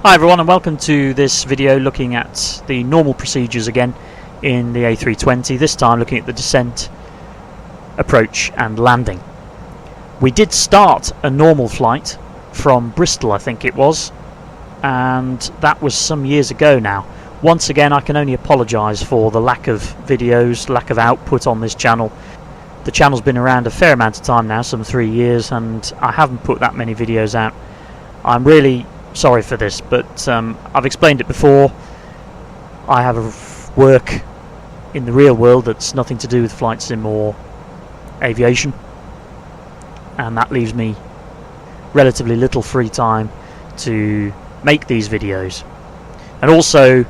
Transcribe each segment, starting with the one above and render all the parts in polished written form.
Hi everyone, and welcome to this video looking at the normal procedures again in the A320, this time looking at the descent, approach and landing. We did start a normal flight from Bristol, I think it was, and that was some years ago now. Once again, I can only apologise for the lack of videos, lack of output on this channel. The channel's been around a fair amount of time now, some 3 years, and I haven't put that many videos out. I'm really sorry for this, but I've explained it before. I have work in the real world that's nothing to do with flight sim or aviation, and that leaves me relatively little free time to make these videos. And also,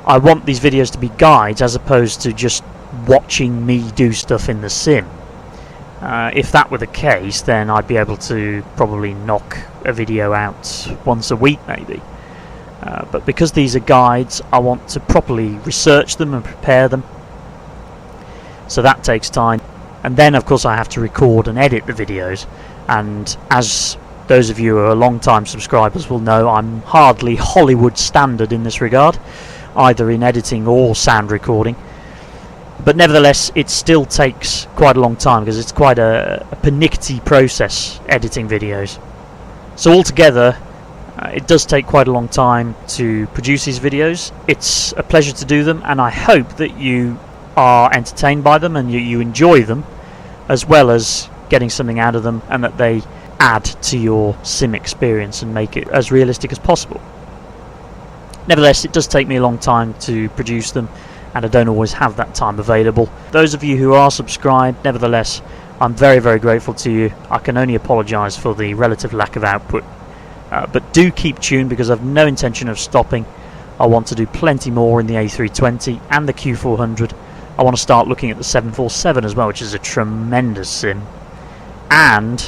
I want these videos to be guides as opposed to just watching me do stuff in the sim. If that were the case, then I'd be able to probably knock a video out once a week maybe. But because these are guides, I want to properly research them and prepare them. So that takes time. And then of course I have to record and edit the videos. And as those of you who are long-time subscribers will know, I'm hardly Hollywood standard in this regard, either in editing or sound recording. But nevertheless, it still takes quite a long time because it's quite a pernickety process editing videos. So altogether, it does take quite a long time to produce these videos. It's a pleasure to do them, and I hope that you are entertained by them and you enjoy them, as well as getting something out of them, and that they add to your sim experience and make it as realistic as possible. Nevertheless, it does take me a long time to produce them, and I don't always have that time available. Those of you who are subscribed, nevertheless, I'm very, very grateful to you. I can only apologise for the relative lack of output. But do keep tuned, because I've no intention of stopping. I want to do plenty more in the A320 and the Q400. I want to start looking at the 747 as well, which is a tremendous sim. And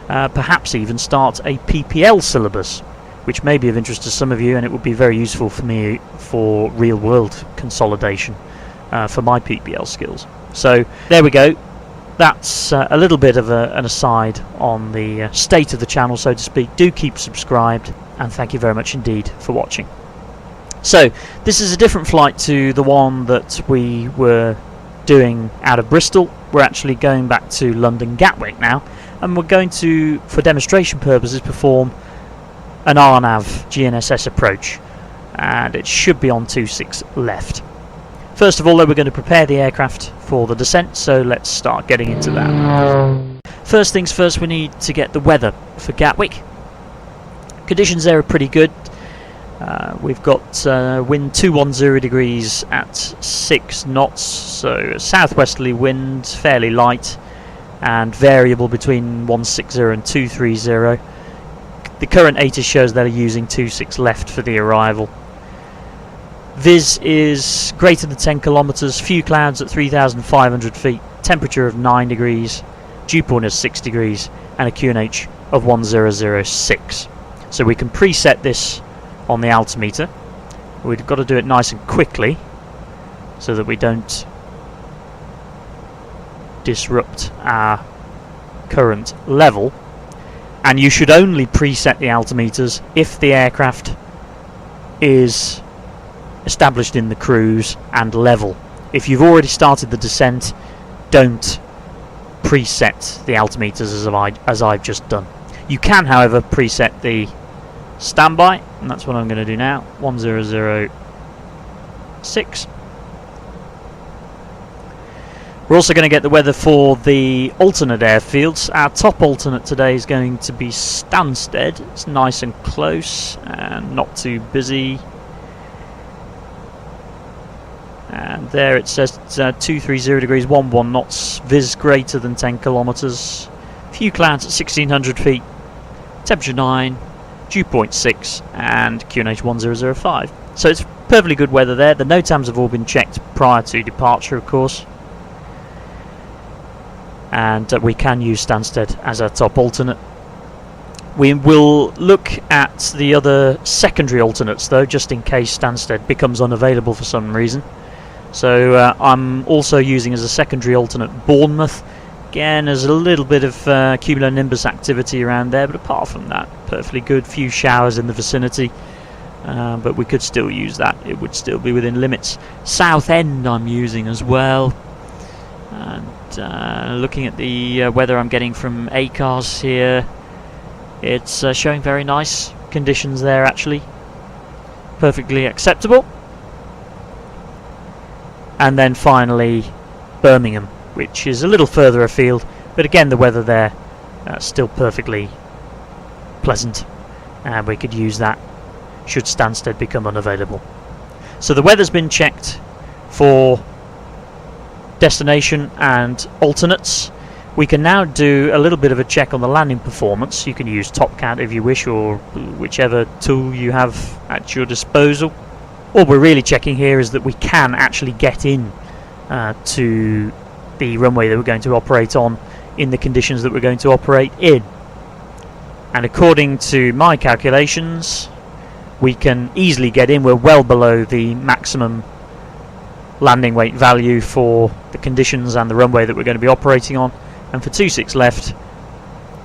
perhaps even start a PPL syllabus, which may be of interest to some of you, and it would be very useful for me for real-world consolidation for my PPL skills. So there we go. That's a little bit of an aside on the state of the channel, so to speak. Do keep subscribed, and thank you very much indeed for watching. So this is a different flight to the one that we were doing out of Bristol. We're actually going back to London Gatwick now, and we're going to, for demonstration purposes, perform an RNAV GNSS approach, and it should be on 26 left. First of all, though, we're going to prepare the aircraft for the descent, so let's start getting into that. First things first, we need to get the weather for Gatwick. Conditions there are pretty good. We've got wind 210 degrees at 6 knots, so southwesterly wind, fairly light, and variable between 160 and 230. The current ATIS shows they're using 26 left for the arrival. Viz is greater than 10 kilometers, few clouds at 3,500 feet, temperature of 9 degrees, dew point of 6 degrees, and a QNH of 1006. So we can preset this on the altimeter. We've got to do it nice and quickly so that we don't disrupt our current level. And you should only preset the altimeters if the aircraft is established in the cruise and level. If you've already started the descent, don't preset the altimeters as I've just done. You can, however, preset the standby, and that's what I'm going to do now. 1006. We're also going to get the weather for the alternate airfields. Our top alternate today is going to be Stansted. It's nice and close and not too busy. And there it says 230 degrees, 11 knots, Viz greater than 10 kilometers. Few clouds at 1600 feet, temperature 9, dew point 6, and QNH 1005. So it's perfectly good weather there. The NOTAMs have all been checked prior to departure, of course. And we can use Stansted as our top alternate. We will look at the other secondary alternates though, just in case Stansted becomes unavailable for some reason. So I'm also using as a secondary alternate Bournemouth. Again, there's a little bit of cumulonimbus activity around there, but apart from that, perfectly good. Few showers in the vicinity. but we could still use that. It would still be within limits. South end I'm using as well. And looking at the weather I'm getting from ACARS here, it's showing very nice conditions there actually. Perfectly acceptable. And then finally Birmingham, which is a little further afield, but again the weather there still perfectly pleasant, and we could use that should Stansted become unavailable. So the weather's been checked for destination and alternates. We can now do a little bit of a check on the landing performance. You can use TopCat if you wish, or whichever tool you have at your disposal. All we're really checking here is that we can actually get in to the runway that we're going to operate on in the conditions that we're going to operate in. And according to my calculations, we can easily get in. We're well below the maximum landing weight value for the conditions and the runway that we're going to be operating on. And for 26 left,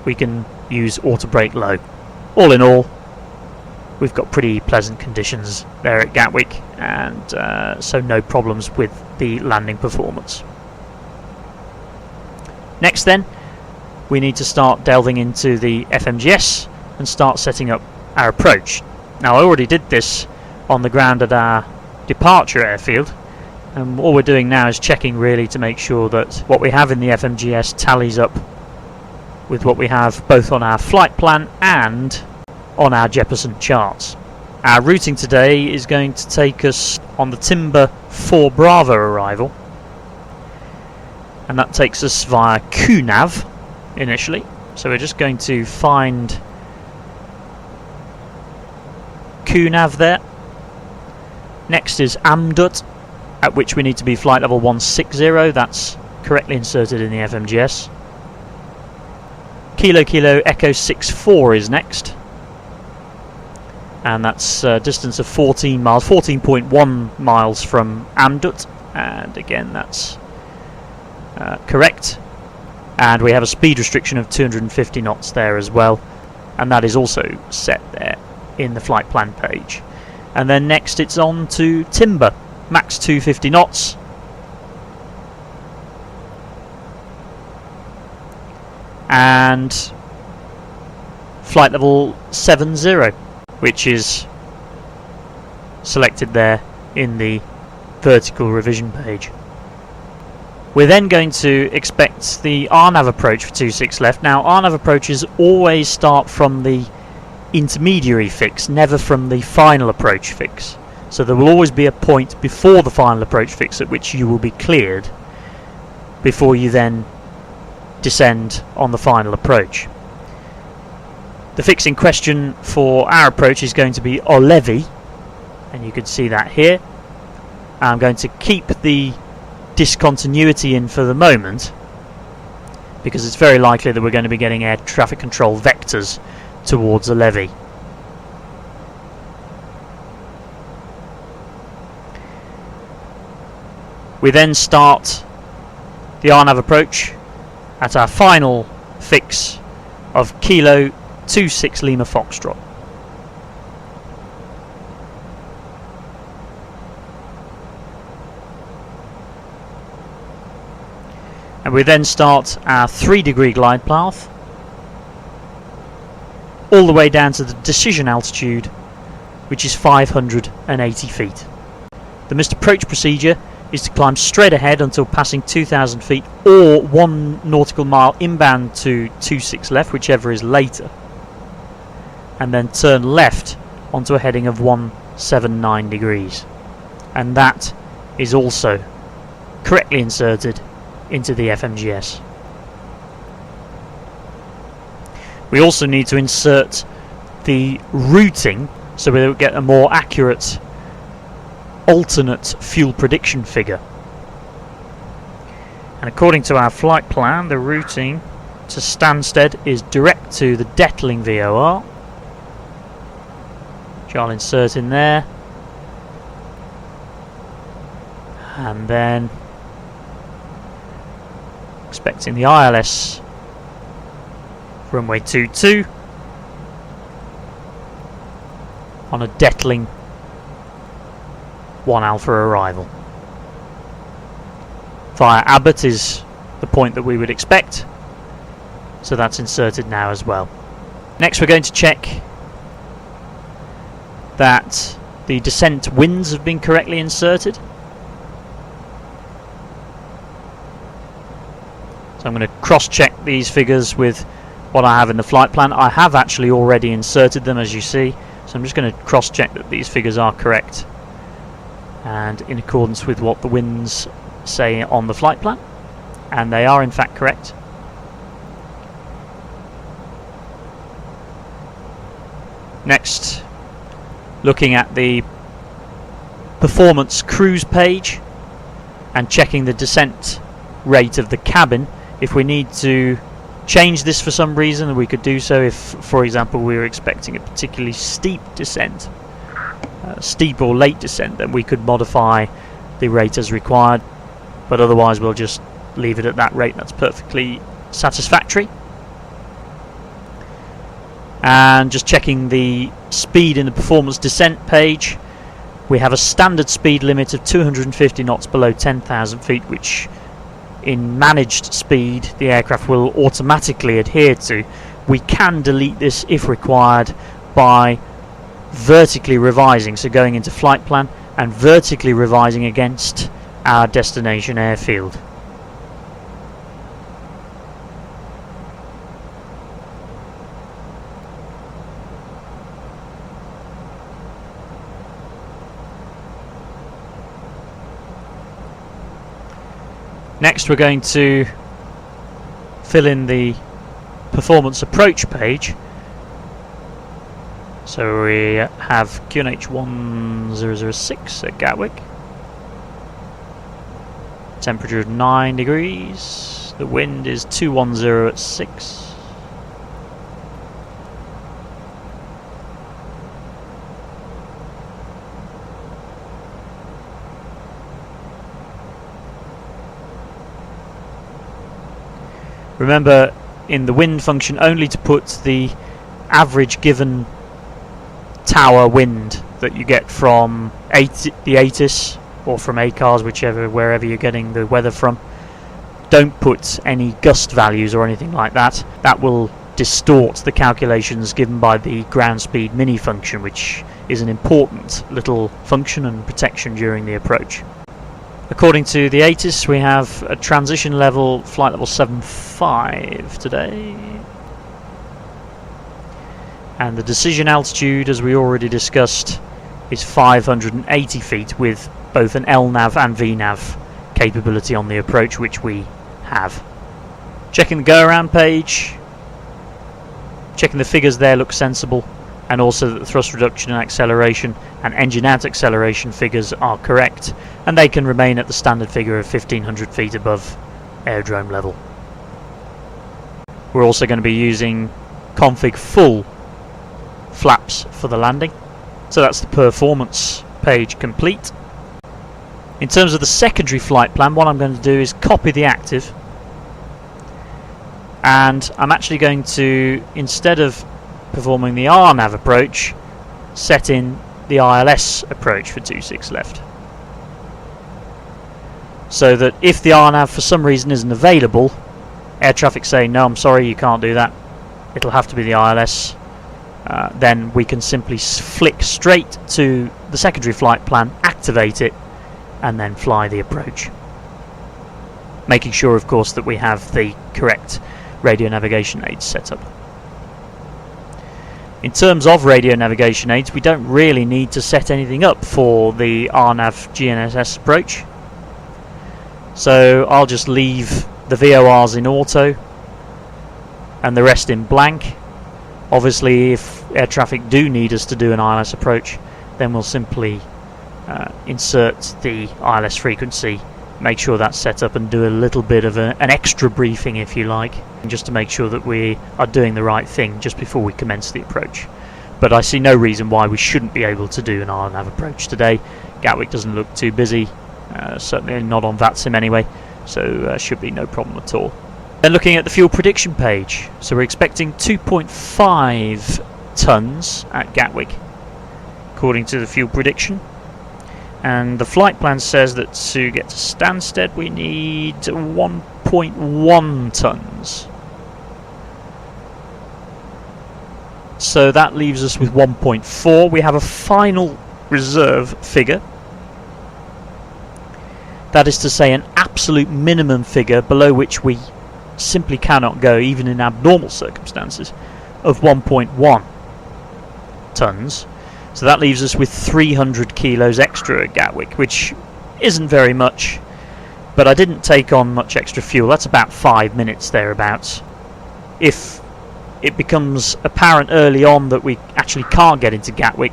we can use auto brake low. All in all, we've got pretty pleasant conditions there at Gatwick, and so no problems with the landing performance. Next then, we need to start delving into the FMGS and start setting up our approach. Now I already did this on the ground at our departure airfield, and all we're doing now is checking really to make sure that what we have in the FMGS tallies up with what we have both on our flight plan and on our Jeppesen charts. Our routing today is going to take us on the Timber 4 Bravo arrival, and that takes us via QNAV initially. So we're just going to find QNAV there. Next is AMDUT, at which we need to be flight level 160. That's correctly inserted in the FMGS. Kilo Kilo Echo 64 is next, and that's a distance of 14 miles, 14.1 miles from AMDUT, and again that's correct. And we have a speed restriction of 250 knots there as well, and that is also set there in the flight plan page. And then next it's on to Timber, max 250 knots. And flight level 70, which is selected there in the vertical revision page. We're then going to expect the RNAV approach for 26 left. Now RNAV approaches always start from the intermediary fix, never from the final approach fix. So there will always be a point before the final approach fix at which you will be cleared before you then descend on the final approach. The fix in question for our approach is going to be Olevi, and you can see that here. I'm going to keep the discontinuity in for the moment because it's very likely that we're going to be getting air traffic control vectors towards Olevi. We then start the RNAV approach at our final fix of Kilo 26 Lima Foxtrot. And we then start our 3-degree glide path all the way down to the decision altitude, which is 580 feet. The missed approach procedure is to climb straight ahead until passing 2,000 feet or 1 nautical mile inbound to 26 left, whichever is later, and then turn left onto a heading of 179 degrees. And that is also correctly inserted into the FMGS. We also need to insert the routing so we'll get a more accurate alternate fuel prediction figure. And according to our flight plan, the routing to Stansted is direct to the Detling VOR, which I'll insert in there, and then expecting the ILS runway 22 on a Detling 1 Alpha arrival. Via Abbott is the point that we would expect, so that's inserted now as well. Next we're going to check that the descent winds have been correctly inserted. So I'm going to cross-check these figures with what I have in the flight plan. I have actually already inserted them, as you see, so I'm just going to cross-check that these figures are correct and in accordance with what the winds say on the flight plan, and they are in fact correct. Next, looking at the performance cruise page and checking the descent rate of the cabin. If we need to change this for some reason, we could do so. If, for example, we were expecting a particularly steep descent, steep or late descent, then we could modify the rate as required, but otherwise we'll just leave it at that rate. That's perfectly satisfactory. And just checking the speed in the performance descent page, we have a standard speed limit of 250 knots below 10,000 feet, which in managed speed the aircraft will automatically adhere to. We can delete this if required by vertically revising, so going into flight plan and vertically revising against our destination airfield. Next we're going to fill in the performance approach page. So we have QNH 1006 at Gatwick. Temperature of 9 degrees. The wind is 210 at 6. Remember in the wind function only to put the average given tower wind that you get from the ATIS or from ACARS, wherever you're getting the weather from. Don't put any gust values or anything like that. That will distort the calculations given by the ground speed mini function, which is an important little function and protection during the approach. According to the ATIS, we have a transition level, flight level 75 today. And the decision altitude, as we already discussed, is 580 feet with both an LNAV and VNAV capability on the approach, which we have. Checking the go-around page, checking the figures there look sensible, and also that the thrust reduction and acceleration and engine out acceleration figures are correct, and they can remain at the standard figure of 1500 feet above aerodrome level. We're also going to be using config full flaps for the landing. So that's the performance page complete. In terms of the secondary flight plan, what I'm going to do is copy the active, and I'm actually going to, instead of performing the RNAV approach, set in the ILS approach for 26 left. So that if the RNAV for some reason isn't available, air traffic saying no, I'm sorry, you can't do that, it'll have to be the ILS, then we can simply flick straight to the secondary flight plan, activate it, and then fly the approach. Making sure, of course, that we have the correct radio navigation aids set up. In terms of radio navigation aids, we don't really need to set anything up for the RNAV GNSS approach. So I'll just leave the VORs in auto and the rest in blank. Obviously, if air traffic do need us to do an ILS approach, then we'll simply insert the ILS frequency, make sure that's set up, and do a little bit of an extra briefing, if you like, just to make sure that we are doing the right thing just before we commence the approach. But I see no reason why we shouldn't be able to do an RNAV approach today. Gatwick doesn't look too busy, certainly not on VATSIM anyway, so should be no problem at all. Then looking at the fuel prediction page, so we're expecting 2.5 tons at Gatwick. according to the fuel prediction. And the flight plan says that to get to Stansted we need 1.1 tons. So that leaves us with 1.4. We have a final reserve figure. That is to say, an absolute minimum figure below which we simply cannot go, even in abnormal circumstances, of 1.1 tons. So that leaves us with 300 kilos extra at Gatwick, which isn't very much, but I didn't take on much extra fuel. That's about 5 minutes thereabouts. If it becomes apparent early on that we actually can't get into Gatwick,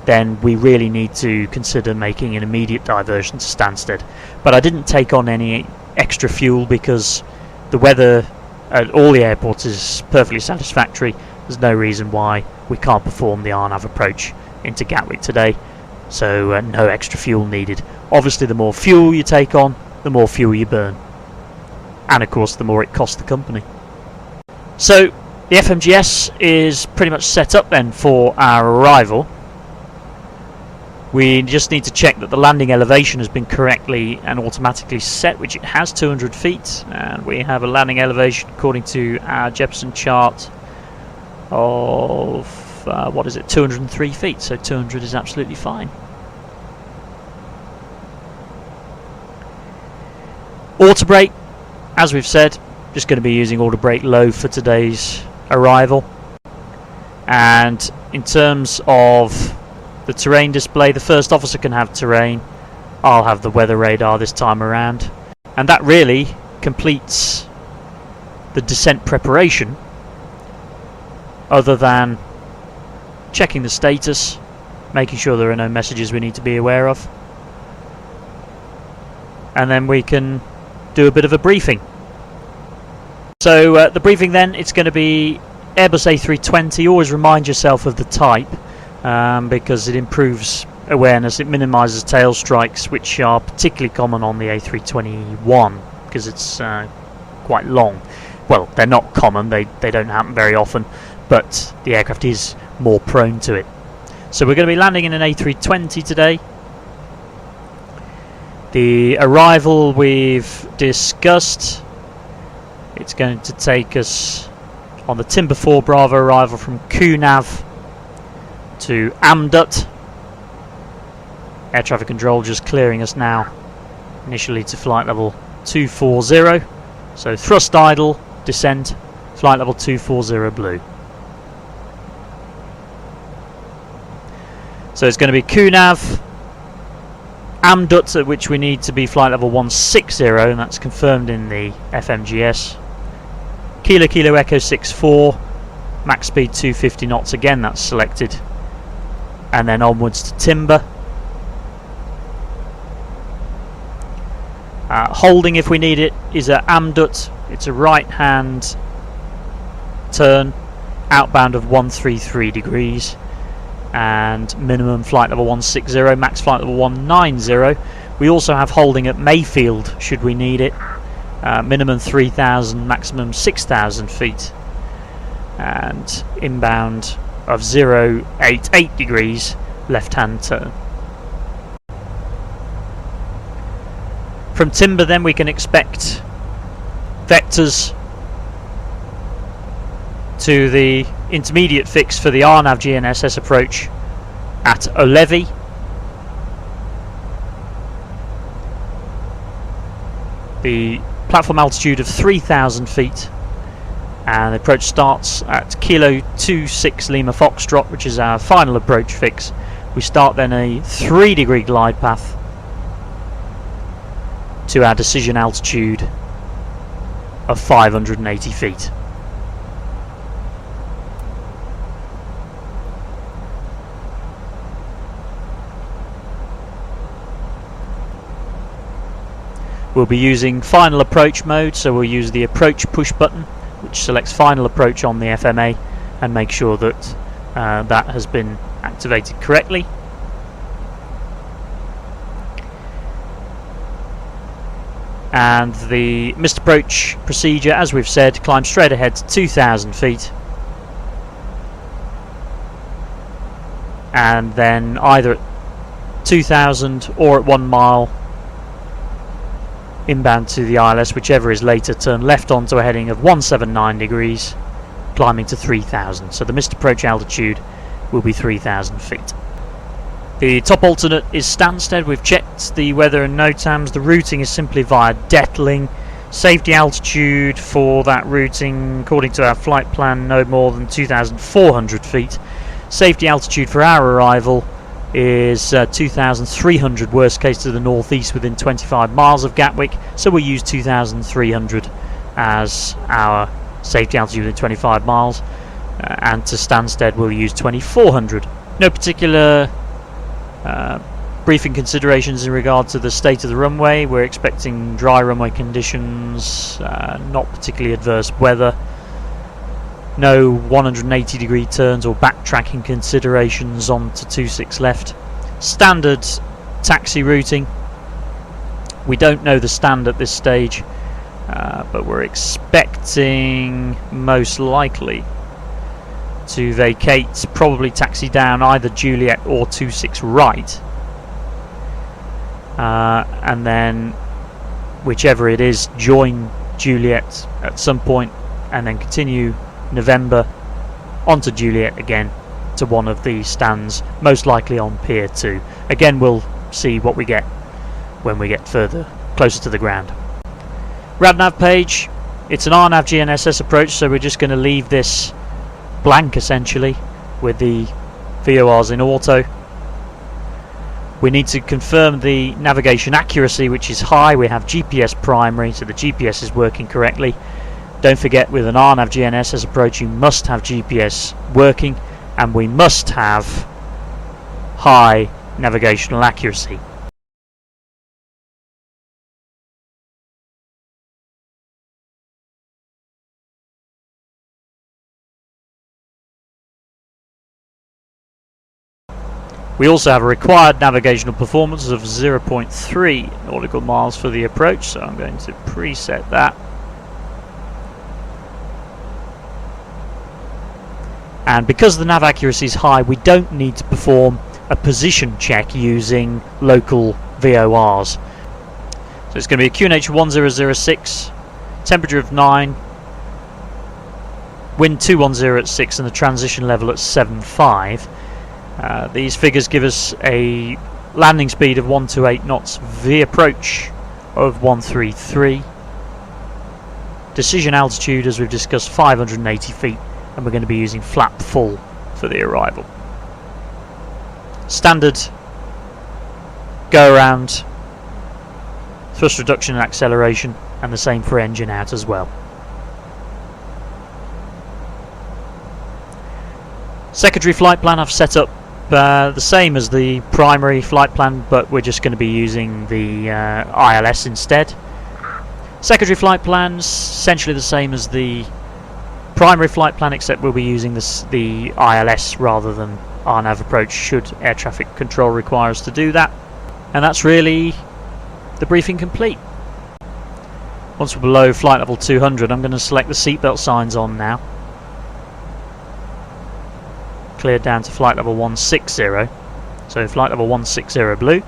then we really need to consider making an immediate diversion to Stansted. But I didn't take on any extra fuel because the weather at all the airports is perfectly satisfactory. There's no reason why we can't perform the RNAV approach into Gatwick today, so no extra fuel needed. Obviously, the more fuel you take on, the more fuel you burn, and of course the more it costs the company. So the FMGS is pretty much set up then for our arrival. We just need to check that the landing elevation has been correctly and automatically set, which it has, 200 feet, and we have a landing elevation according to our Jeppesen chart of 203 feet, so 200 is absolutely fine. Auto brake, as we've said, just going to be using auto brake low for today's arrival. And in terms of the terrain display, the first officer can have terrain. I'll have the weather radar this time around, and that really completes the descent preparation, other than checking the status, making sure there are no messages we need to be aware of, and then we can do a bit of a briefing. So the briefing then, it's going to be Airbus A320. Always remind yourself of the type, because it improves awareness. It minimises tail strikes, which are particularly common on the A321 because it's quite long. Well, they're not common, they don't happen very often, but the aircraft is more prone to it. So we're going to be landing in an A320 today. The arrival we've discussed. It's going to take us on the Timber 4 Bravo arrival from QNAV to Amdut. Air traffic control just clearing us now, initially to flight level 240. So thrust idle, descent, flight level 240 blue. So it's going to be QNAV, Amdut, at which we need to be flight level 160, and that's confirmed in the FMGS. Kilo Kilo Echo 64, max speed 250 knots, again that's selected. And then onwards to Timber. Holding, if we need it, is at Amdut. It's a right hand turn, outbound of 133 degrees, and minimum flight level 160, max flight level 190. We also have holding at Mayfield should we need it, minimum 3,000, maximum 6,000 feet, and inbound of 088 degrees, left hand turn. From Timber then we can expect vectors to the intermediate fix for the RNAV GNSS approach at Olevi. The platform altitude of 3,000 feet, and the approach starts at Kilo 26 Lima Foxtrot, which is our final approach fix. We start then a 3-degree glide path to our decision altitude of 580 feet. We'll be using final approach mode, so we'll use the approach push button, which selects final approach on the FMA, and make sure that that has been activated correctly. And the missed approach procedure, as we've said, climb straight ahead to 2,000 feet. and then either at 2000 or at 1 mile inbound to the ILS, whichever is later, turn left onto a heading of 179 degrees, climbing to 3000. So the missed approach altitude will be 3000 feet. The top alternate is Stansted. We've checked the weather and NOTAMs. The routing is simply via Detling. Safety altitude for that routing, according to our flight plan, no more than 2,400 feet. Safety altitude for our arrival is 2,300, worst case to the northeast within 25 miles of Gatwick, so we'll use 2,300 as our safety altitude within 25 miles, and to Stansted we'll use 2,400. No particular briefing considerations in regard to the state of the runway. We're expecting dry runway conditions, not particularly adverse weather. No 180 degree turns or backtracking considerations on to 26 left. Standard taxi routing. We don't know the stand at this stage, but we're expecting most likely to vacate, probably taxi down either Juliet or 26 right, and then whichever it is, join Juliet at some point and then continue November onto Juliet again to one of these stands, most likely on Pier 2. Again, we'll see what we get when we get further closer to the ground. RadNav page, it's an RNAV GNSS approach, so we're just going to leave this blank essentially with the VORs in auto. We need to confirm the navigation accuracy, which is high. We have GPS primary, so the GPS is working correctly. Don't forget, with an RNAV GNSS approach you must have GPS working, and we must have high navigational accuracy. We also have a required navigational performance of 0.3 nautical miles for the approach, so I'm going to preset that. And because the nav accuracy is high, we don't need to perform a position check using local VORs. So it's going to be a QNH 1006, temperature of 9, wind 210 at 6, and the transition level at 7.5. These figures give us a landing speed of 128 knots, V approach of 133. Decision altitude, as we've discussed, 580 feet. And we're going to be using flap full for the arrival. Standard go around, thrust reduction and acceleration, and the same for engine out as well. Secondary flight plan I've set up the same as the primary flight plan, but we're just going to be using the ILS instead. Secondary flight plans essentially the same as the primary flight plan, except we'll be using the ILS rather than RNAV approach should air traffic control require us to do that. And that's really the briefing complete. Once we're below flight level 200, I'm going to select the seatbelt signs on now. Cleared down to flight level 160, so flight level 160 blue.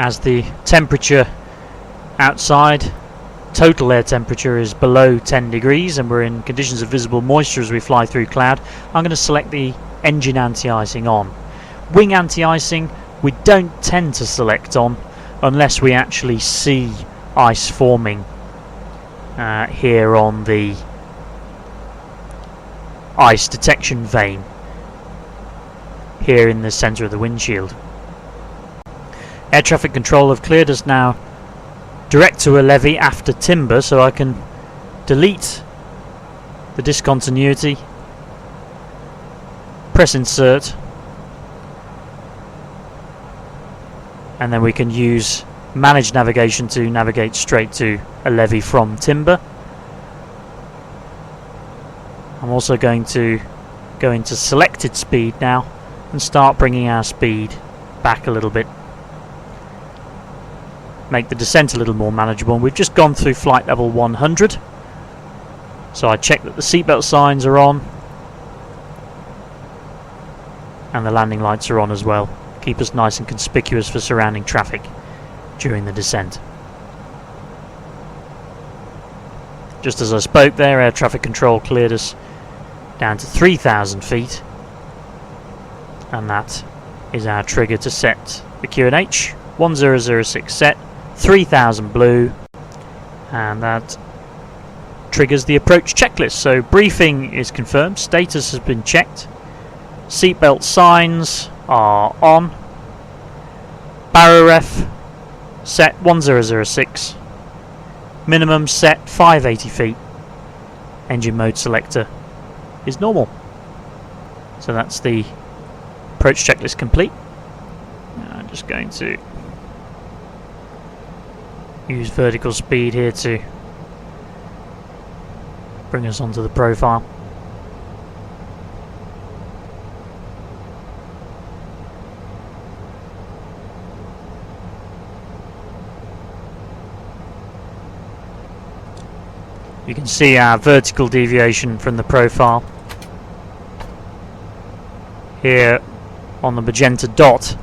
As the temperature outside, total air temperature, is below 10 degrees and we're in conditions of visible moisture as we fly through cloud, I'm going to select the engine anti-icing on. Wing anti-icing we don't tend to select on unless we actually see ice forming here on the ice detection vane here in the centre of the windshield. Air traffic control have cleared us now direct to a levee after timber, so I can delete the discontinuity, press insert, and then we can use manage navigation to navigate straight to a levee from timber. I'm also going to go into selected speed now and start bringing our speed back a little bit. Make the descent a little more manageable. And we've just gone through flight level 100, so I check that the seatbelt signs are on and the landing lights are on as well. Keep us nice and conspicuous for surrounding traffic during the descent. Just as I spoke there, air traffic control cleared us down to 3,000 feet, and that is our trigger to set the QNH. 1006 set, 3,000 blue, and that triggers the approach checklist. So briefing is confirmed, status has been checked, seatbelt signs are on, barrow ref set 1006, minimum set 580 feet, engine mode selector is normal. So that's the approach checklist complete. I'm just going to use vertical speed here to bring us onto the profile. You can see our vertical deviation from the profile here on the magenta dot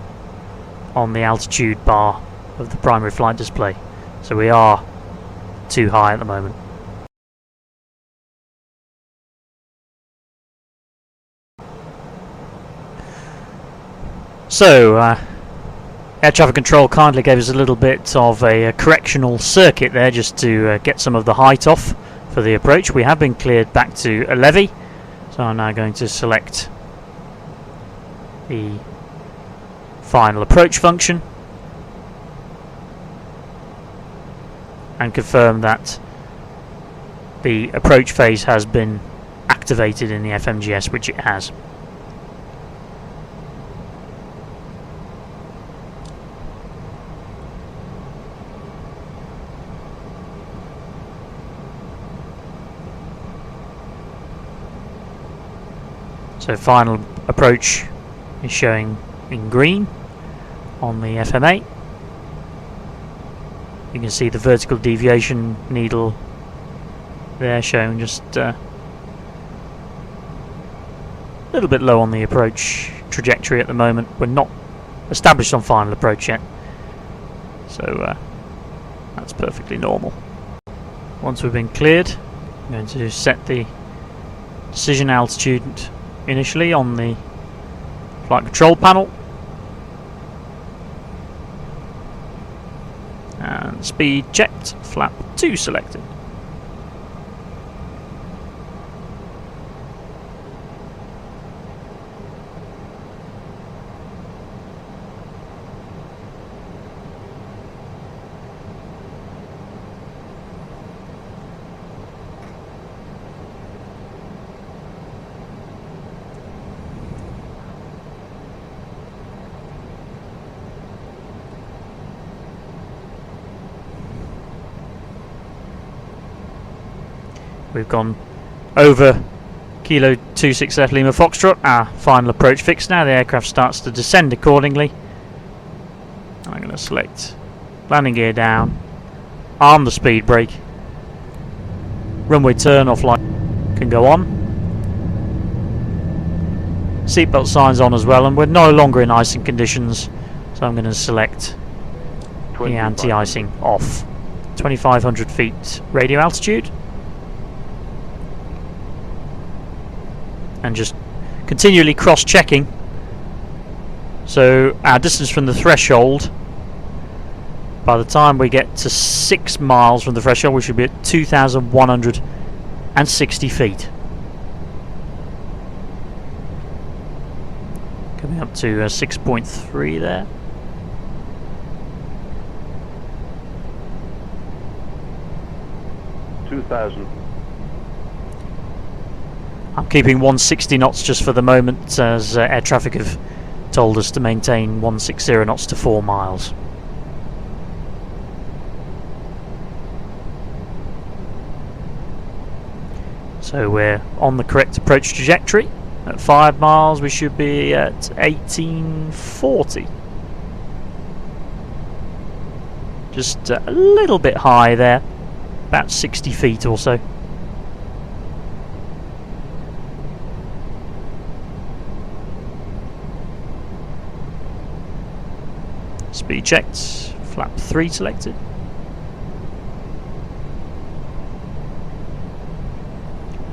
on the altitude bar of the primary flight display. So we are too high at the moment. So air traffic control kindly gave us a little bit of a correctional circuit there just to get some of the height off for the approach. We have been cleared back to a levee, so I'm now going to select the final approach function and confirm that the approach phase has been activated in the FMGS, which it has. So final approach is showing in green on the FMA. You can see the vertical deviation needle there showing just a little bit low on the approach trajectory at the moment. We're not established on final approach yet, so that's perfectly normal. Once we've been cleared, I'm going to set the decision altitude initially on the flight control panel, and speed checked, flap 2 selected. We've gone over Kilo 26F Lima Foxtrot, our final approach fix now. The aircraft starts to descend accordingly. I'm going to select landing gear down, arm the speed brake, runway turn off light can go on, seatbelt signs on as well, and we're no longer in icing conditions, so I'm going to select the anti-icing off. 2,500 feet radio altitude. And just continually cross-checking. So our distance from the threshold By the time we get to 6 miles from the threshold, we should be at 2,160 feet. Coming up to 6.3 there. I'm keeping 160 knots just for the moment, as air traffic have told us to maintain 160 knots to 4 miles. So we're on the correct approach trajectory. At 5 miles we should be at 1840. Just a little bit high there, about 60 feet or so. Speed checked, flap 3 selected.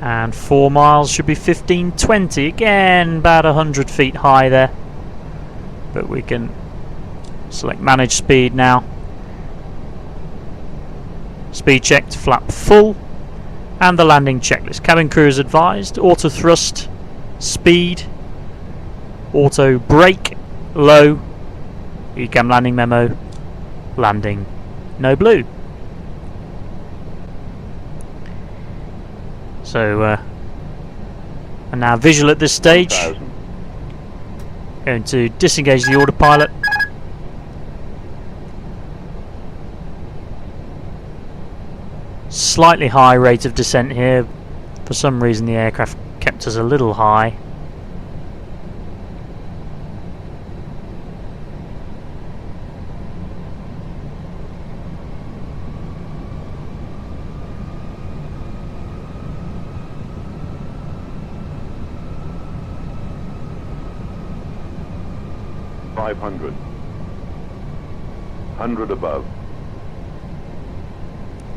And 4 miles should be 1520, again about 100 feet high there. But we can select manage speed now. Speed checked, flap full. And the landing checklist. Cabin crew is advised, auto thrust, speed, auto brake, low, ECAM landing memo, landing, no blue. So, and now visual at this stage. Going to disengage the autopilot. Slightly high rate of descent here. For some reason the aircraft kept us a little high. .500 100 above.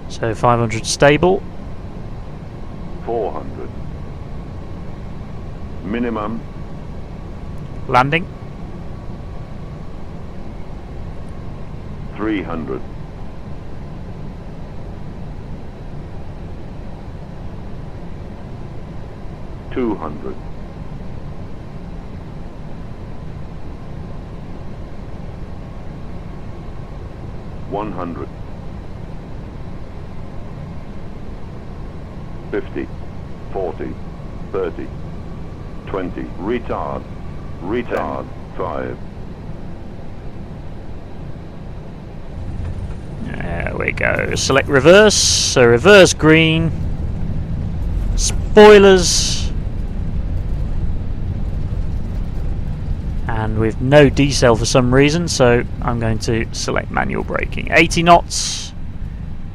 So 500 stable. 400 minimum. Landing. 300 200 100 50 40 30 20 retard 5. There we go. Select reverse. So reverse green. Spoilers. And with no decel for some reason, so I'm going to select manual braking. 80 knots,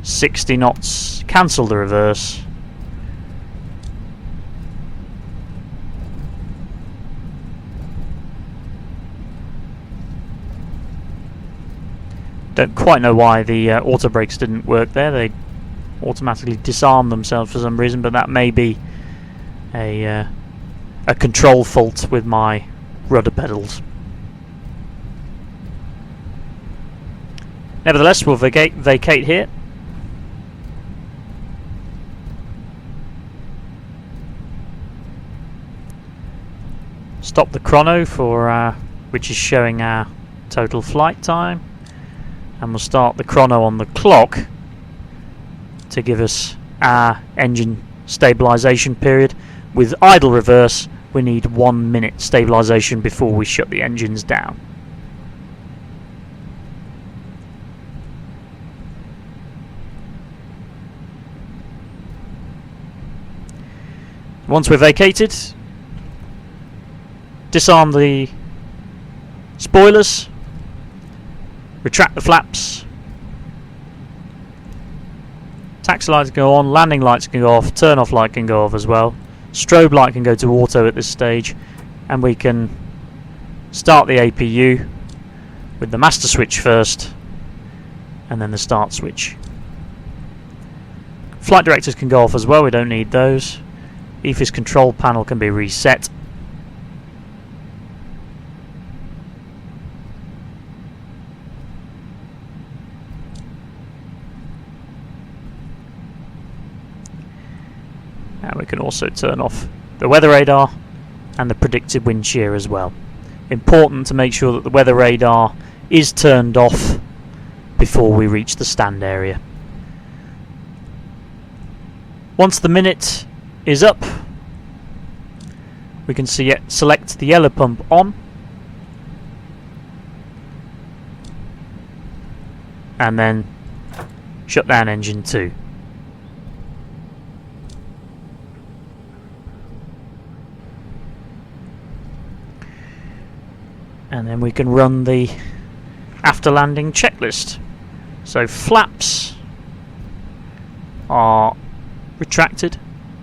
60 knots, cancel the reverse. Don't quite know why the auto brakes didn't work there. They automatically disarmed themselves for some reason, but that may be a control fault with my rudder pedals. Nevertheless, we'll vacate here. Stop the chrono for which is showing our total flight time, and we'll start the chrono on the clock to give us our engine stabilization period. With idle reverse, we need 1 minute stabilization before we shut the engines down. Once we're vacated, disarm the spoilers, retract the flaps, taxi lights can go on, landing lights can go off, turn off light can go off as well. Strobe light can go to auto at this stage, and we can start the APU with the master switch first and then the start switch. Flight directors can go off as well, we don't need those. EFIS control panel can be reset. And we can also turn off the weather radar and the predicted wind shear as well. Important to make sure that the weather radar is turned off before we reach the stand area. Once the minute is up, we can select the yellow pump on, and then shut down engine 2. And then we can run the after landing checklist. So flaps are retracted,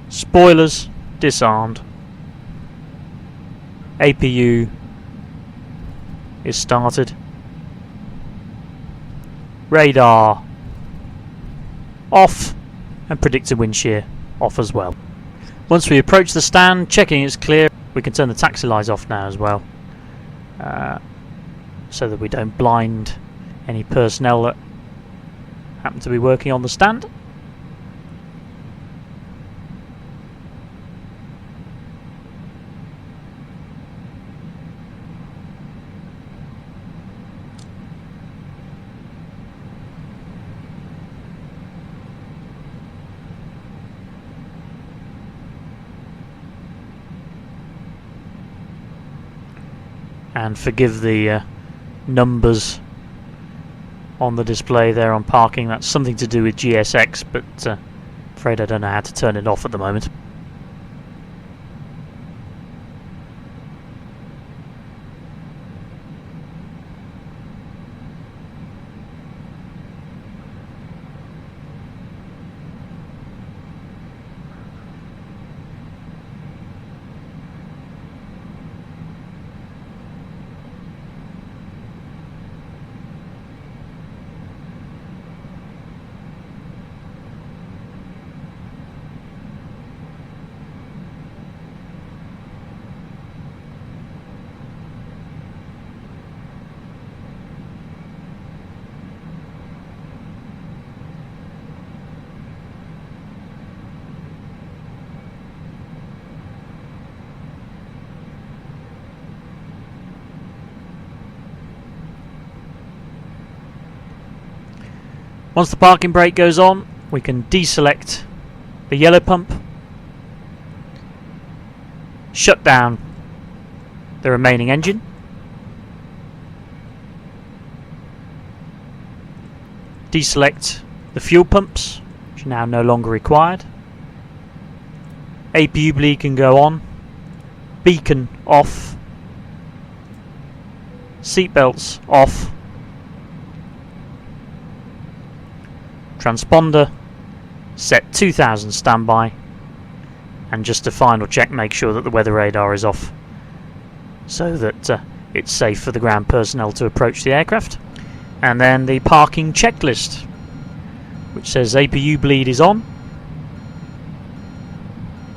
spoilers disarmed, APU is started, radar off, and predicted wind shear off as well. Once we approach the stand, checking it's clear, we can turn the taxi lights off now as well, so that we don't blind any personnel that happen to be working on the stand. And forgive the numbers on the display there on parking. That's something to do with GSX, but afraid I don't know how to turn it off at the moment. Once the parking brake goes on, we can deselect the yellow pump, shut down the remaining engine, deselect the fuel pumps, which are now no longer required, APU bleed can go on, beacon off, seatbelts off, transponder set 2000 standby, and just a final check, make sure that the weather radar is off so that it's safe for the ground personnel to approach the aircraft. And then the parking checklist, which says APU bleed is on,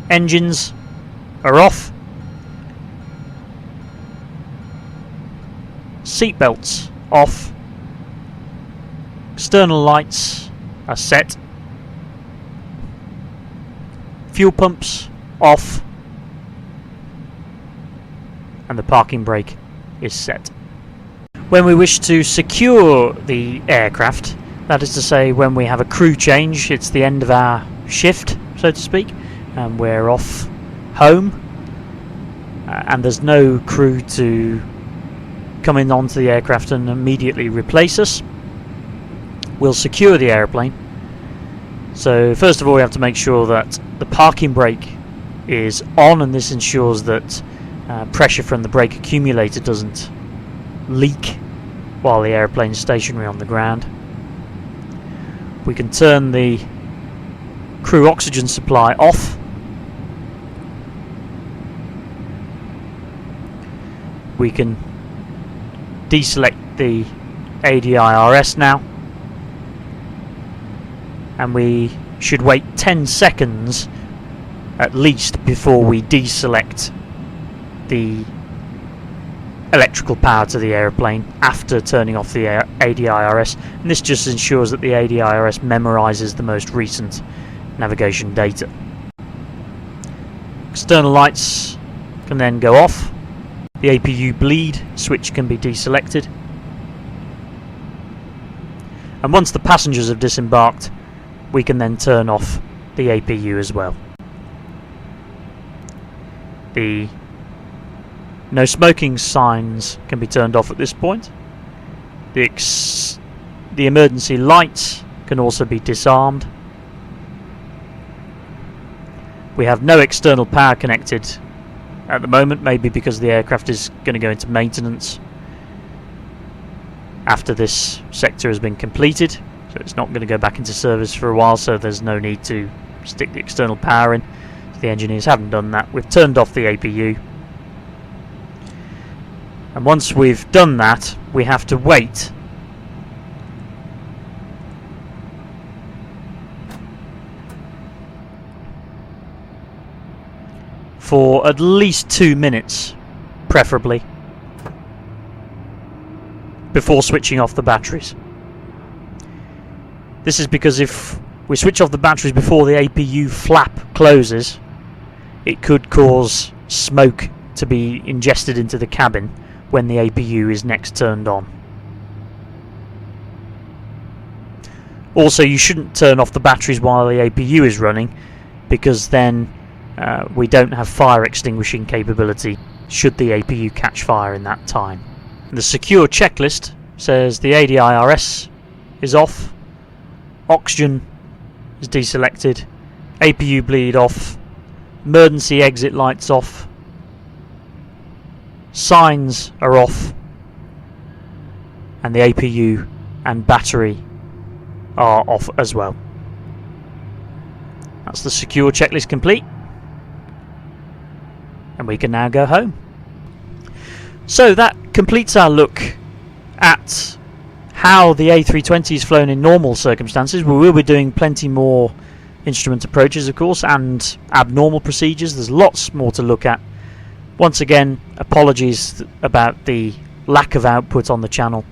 engines are off, seatbelts off, external lights are set, fuel pumps off, and the parking brake is set. When we wish to secure the aircraft, that is to say when we have a crew change, it's the end of our shift, so to speak, and we're off home, and there's no crew to come in onto the aircraft and immediately replace us, we'll secure the airplane. So first of all, we have to make sure that the parking brake is on, and this ensures that pressure from the brake accumulator doesn't leak while the airplane is stationary on the ground. We can turn the crew oxygen supply off. We can deselect the ADIRS now, and we should wait 10 seconds at least before we deselect the electrical power to the airplane after turning off the ADIRS, and this just ensures that the ADIRS memorizes the most recent navigation data. External lights can then go off. The APU bleed switch can be deselected. And once the passengers have disembarked, we can then turn off the APU as well. The no smoking signs can be turned off at this point. The emergency lights can also be disarmed. We have no external power connected at the moment, maybe because the aircraft is going to go into maintenance after this sector has been completed, so it's not going to go back into service for a while, so there's no need to stick the external power in. So the engineers haven't done that. We've turned off the APU, and once we've done that, we have to wait for at least 2 minutes, preferably, before switching off the batteries. This is because if we switch off the batteries before the APU flap closes, it could cause smoke to be ingested into the cabin when the APU is next turned on. Also, you shouldn't turn off the batteries while the APU is running, because then we don't have fire extinguishing capability should the APU catch fire in that time. The secure checklist says the ADIRS is off, oxygen is deselected, APU bleed off, emergency exit lights off, signs are off, and the APU and battery are off as well. That's the secure checklist complete, and we can now go home. So that completes our look at how the A320 is flown in normal circumstances. We will be doing plenty more instrument approaches, of course, and abnormal procedures. There's lots more to look at. Once again, apologies about the lack of output on the channel,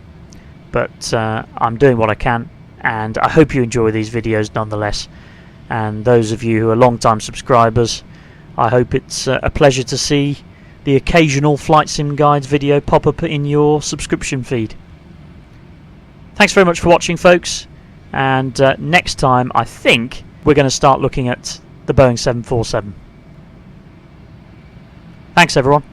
but I'm doing what I can, and I hope you enjoy these videos nonetheless. And those of you who are long-time subscribers, I hope it's a pleasure to see the occasional Flight Sim Guides video pop up in your subscription feed. Thanks very much for watching, folks, and next time I think we're going to start looking at the Boeing 747. Thanks, everyone.